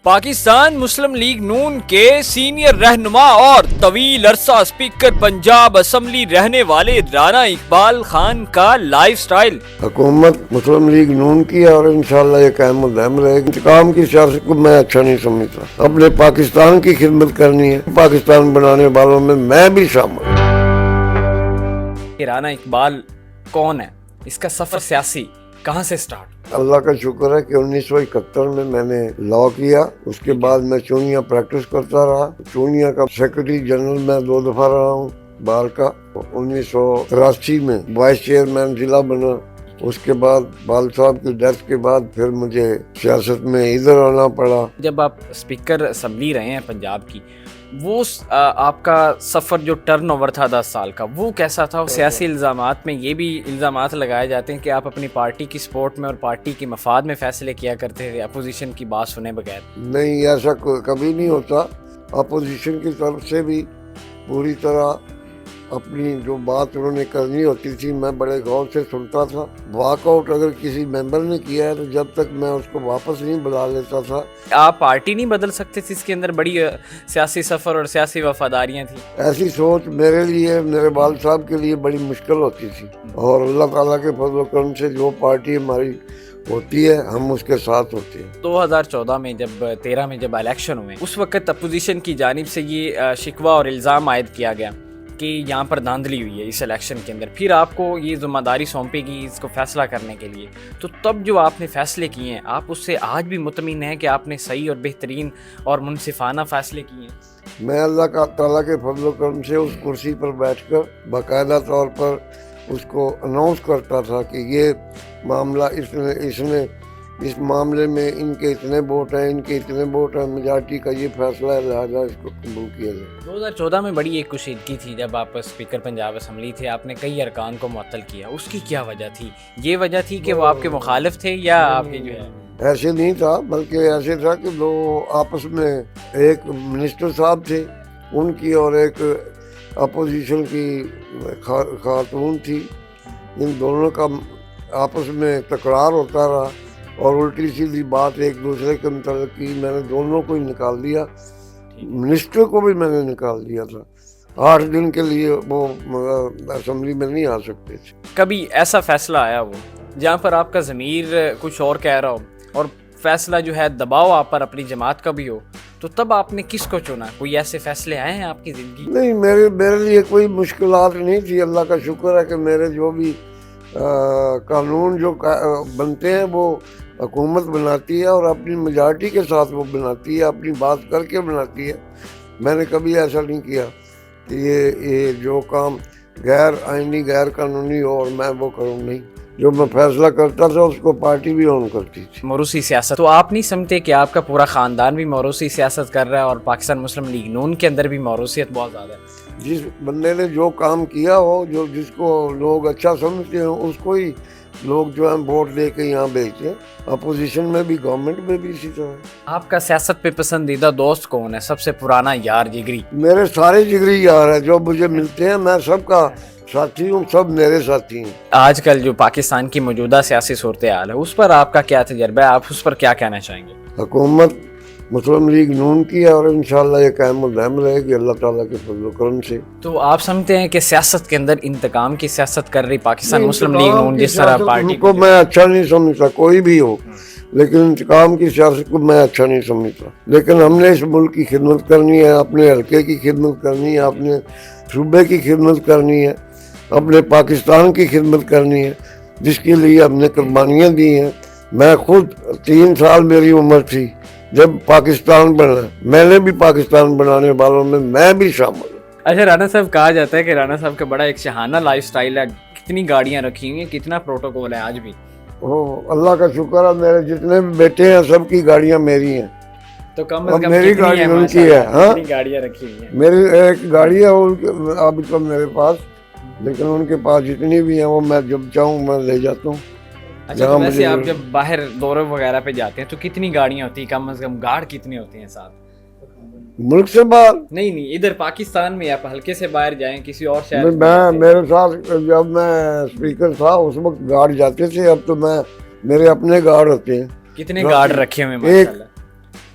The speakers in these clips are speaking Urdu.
پاکستان مسلم لیگ نون کے سینئر رہنما اور طویل عرصہ اسپیکر پنجاب اسمبلی رہنے والے رانا اقبال خان کا لائف سٹائل حکومت مسلم لیگ نون کی ہے اور انشاءاللہ یہ قائم و دائم رہے گی۔ انتقام کی سیاست کو میں اچھا نہیں سمجھتا، اپنے پاکستان کی خدمت کرنی ہے، پاکستان بنانے والوں میں بھی شامل ہوں۔ رانا اقبال کون ہے، اس کا سفر سیاسی کہاں سے سٹارٹ؟ اللہ کا شکر ہے کہ 1971 میں نے لا کیا، اس کے بعد میں چونیا پریکٹس کرتا رہا۔ چونیا کا سیکرٹری جنرل میں 2 دفعہ رہا ہوں بار کا۔ 1983 میں وائس چیئرمین ضلع بنا۔ اس کے بعد بال صاحب کی ڈیتھ کے بعد پھر مجھے سیاست میں ادھر آنا پڑا۔ جب آپ اسپیکر اسمبلی رہے ہیں پنجاب کی، وہ آپ کا سفر جو ٹرن اوور تھا 10 سال کا، وہ کیسا تھا؟ سیاسی الزامات میں یہ بھی الزامات لگائے جاتے ہیں کہ آپ اپنی پارٹی کی سپورٹ میں اور پارٹی کے مفاد میں فیصلے کیا کرتے تھے، اپوزیشن کی بات سنے بغیر۔ نہیں، ایسا کبھی نہیں ہوتا۔ اپوزیشن کی طرف سے بھی پوری طرح اپنی جو بات انہوں نے کرنی ہوتی تھی میں بڑے غور سے سنتا تھا۔ واک آؤٹ اگر کسی ممبر نے کیا ہے تو جب تک میں اس کو واپس نہیں بلا لیتا تھا۔ آپ پارٹی نہیں بدل سکتے تھے؟ اس کے اندر بڑی سیاسی سفر اور سیاسی وفاداریاں تھیں۔ ایسی سوچ میرے لیے، میرے والد صاحب کے لیے بڑی مشکل ہوتی تھی، اور اللہ تعالیٰ کے فضل و کرم سے جو پارٹی ہماری ہوتی ہے ہم اس کے ساتھ ہوتے ہیں۔ 2014 میں جب 13 میں جب الیکشن ہوئے، اس وقت اپوزیشن کی جانب سے یہ شکوہ اور الزام عائد کیا گیا کہ یہاں پر دھاندلی ہوئی ہے اس الیکشن کے اندر، پھر آپ کو یہ ذمہ داری سونپی گئی اس کو فیصلہ کرنے کے لیے، تو تب جو آپ نے فیصلے کیے ہیں، آپ اس سے آج بھی مطمئن ہیں کہ آپ نے صحیح اور بہترین اور منصفانہ فیصلے کیے ہیں؟ میں اللہ تعالیٰ کے فضل و کرم سے اس کرسی پر بیٹھ کر باقاعدہ طور پر اس کو اناؤنس کرتا تھا کہ یہ معاملہ اس معاملے میں ان کے اتنے ووٹ ہیں، ان کے اتنے ووٹ ہیں، میجارٹی کا یہ فیصلہ ہے، لہٰذا اس کو قبول کیا جائے۔ 2014 میں بڑی ایک کشیدگی تھی جب آپ اسپیکر پنجاب اسمبلی تھے، آپ نے کئی ارکان کو معطل کیا، اس کی کیا وجہ تھی؟ یہ وجہ تھی کہ وہ آپ کے مخالف تھے یا آپ کے جو ہے؟ ایسے نہیں تھا، بلکہ ایسے تھا کہ دو آپس میں ایک منسٹر صاحب تھے ان کی اور ایک اپوزیشن کی خاتون تھی، ان دونوں کا آپس میں تکرار ہوتا رہا اور الٹی سیدھی بات ایک دوسرے کے متعلق کی۔ میں نے دونوں کو ہی نکال دیا، منسٹر کو بھی میں نے نکال دیا تھا۔ 8 دن کے لیے وہ اسمبلی میں نہیں آ سکتے تھے۔ کبھی ایسا فیصلہ آیا وہ جہاں پر آپ کا ضمیر کچھ اور کہہ رہا ہو اور فیصلہ جو ہے دباؤ آپ پر اپنی جماعت کا بھی ہو، تو تب آپ نے کس کو چنا؟ کوئی ایسے فیصلے آئے ہیں آپ کی زندگی؟ نہیں، میرے لیے کوئی مشکلات نہیں تھی۔ اللہ کا شکر ہے کہ میرے جو بھی قانون جو بنتے ہیں وہ حکومت بناتی ہے اور اپنی میجارٹی کے ساتھ وہ بناتی ہے، اپنی بات کر کے بناتی ہے۔ میں نے کبھی ایسا نہیں کیا کہ یہ جو کام غیر آئینی غیر قانونی ہو اور میں وہ کروں، نہیں۔ جو میں فیصلہ کرتا تھا اس کو پارٹی بھی اون کرتی تھی۔ موروثی سیاست تو آپ نہیں سمجھتے کہ آپ کا پورا خاندان بھی موروثی سیاست کر رہا ہے اور پاکستان مسلم لیگ نون کے اندر بھی موروثیت بہت زیادہ ہے؟ جس بندے نے جو کام کیا ہو، جس کو لوگ اچھا سمجھتے ہیں، اس کو ہی لوگ جو ہیں ووٹ دے کے یہاں بھیجتے ہیں۔ اپوزیشن میں بھی، گورنمنٹ میں بھی اسی طرح۔ آپ کا سیاست پہ پسندیدہ دوست کون ہے؟ سب سے پرانا یار جگری؟ میرے سارے جگری یار ہیں جو مجھے ملتے ہیں، میں سب کا ساتھی ہوں، سب میرے ساتھی ہیں۔ آج کل جو پاکستان کی موجودہ سیاسی صورتحال ہے اس پر آپ کا کیا تجربہ ہے؟ آپ اس پر کیا کہنا چاہیں گے؟ حکومت مسلم لیگ نون کی ہے اور انشاءاللہ یہ قائم و دائم رہے گی اللہ تعالیٰ کے فضل و کرم سے۔ تو آپ سمجھتے ہیں کہ سیاست کے اندر انتقام کی سیاست کر رہی پاکستان مسلم لیگ نون جس طرح پارٹی کو میں اچھا نہیں سمجھتا، کوئی بھی ہو، لیکن انتقام کی سیاست کو میں اچھا نہیں سمجھتا۔ لیکن ہم نے اس ملک کی خدمت کرنی ہے، اپنے حلقے کی خدمت کرنی ہے، اپنے صوبے کی خدمت کرنی ہے، اپنے پاکستان کی خدمت کرنی ہے، جس کے لیے ہم نے قربانیاں دی ہیں۔ میں خود 3 سال میری عمر تھی جب پاکستان بنا، میں نے بھی پاکستان بنانے والوں میں بھی شامل ہوں۔ اچھا، رانا صاحب کہا جاتا ہے کہ رانا صاحب کا بڑا ایک شاہانہ لائف سٹائل ہے، کتنی گاڑیاں رکھی ہوئی ہیں، کتنا پروٹوکول ہے آج بھی؟ اللہ کا شکر ہے، میرے جتنے بھی بیٹے ہیں سب کی گاڑیاں میری ہیں، تو کم از کم میری گاڑی ان کی ہے۔ ہاں، گاڑیاں رکھی ہوئی ہیں؟ میری ایک گاڑی ہے اب تو میرے پاس، لیکن ان کے پاس جتنی بھی ہیں وہ میں جب چاہوں میں لے جاتا ہوں۔ اچھا، تو ویسے آپ جب باہر دورے وغیرہ پہ جاتے ہیں تو کتنی گاڑیاں ہوتی ہیں؟ کم از کم گارڈ کتنے ہوتے ہیں ساتھ؟ ملک سے باہر نہیں، ادھر پاکستان میں آپ ہلکے سے باہر جائیں کسی اور شہر میں؟ میرے ساتھ جب میں اسپیکر تھا اس وقت گارڈ جاتے تھے، اب تو میرے اپنے گارڈ ہوتے ہیں۔ کتنے گارڈ رکھے ہوئے ہیں؟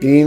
3